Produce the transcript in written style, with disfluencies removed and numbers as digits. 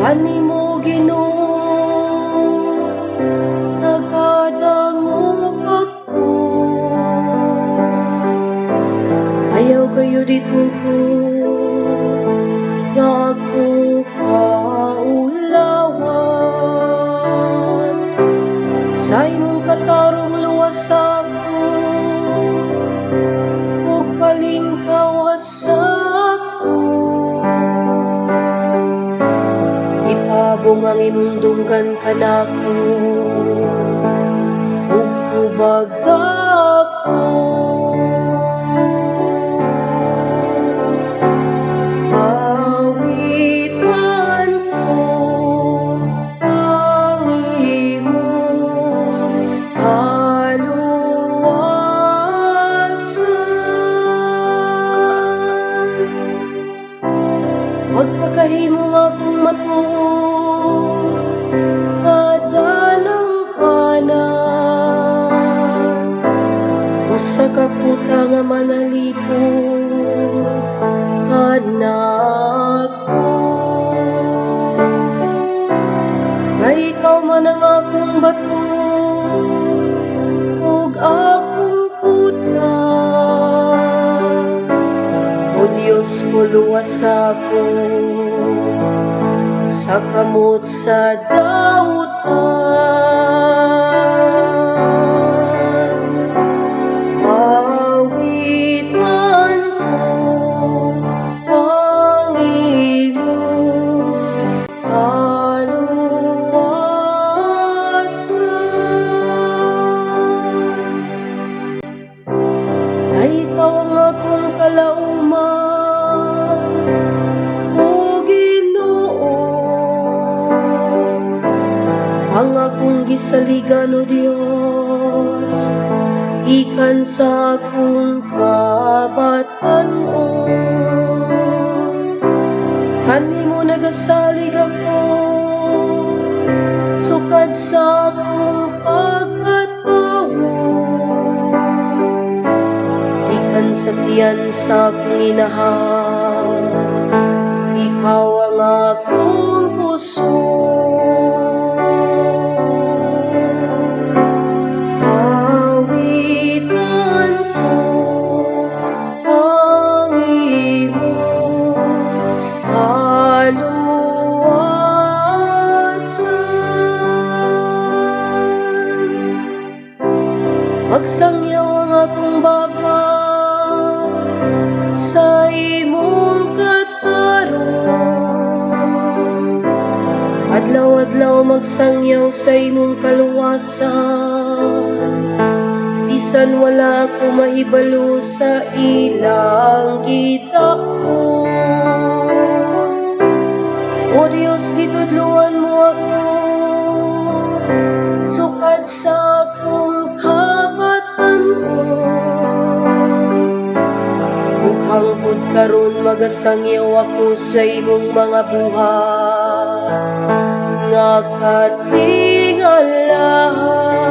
Ani mo Ginoo, nagkadangog ako. Ayaw kayo dito ko, nga ako kaulawan. Sa imong katarong luwas ako, ug palingkawas ako. Ipabong ang imong dunggan kanako, ug tubag ako. Awitan ko ang imong kaluwasan. Magpakahimo nga akong matuo, kadalang kanan. Usa ka puta nga manalipod kanako. Nga ikaw man ang akong bato, ug akong puta. O Diyos ko, luwas ako sa kamot sa dautan. Awitan ko ang imong kaluwasan. Ay ikaw ang akong kalauman, o Ginoo. Ang akong gisaligan, o Dios, ikan sa akong kabatanon. Kanimo nagasalig ako, sukad sa akong pagkatawo. Ikan sa tiyan sa akong inahan, ikaw ang akong puso. Awitan ko ang imong kaluwasan. Magsangyaw ang akong baba sa imong katarong. Adlaw-adlaw magsangyaw sa imong kaluwasan, bisan wala ako mahibalo sa ilang gitako. O Dios, gitudluan mo ako, sukad sa akong kabatanon. Ug hangtod karon magasangyaw ako sa imong mga buhat nga katingalahan.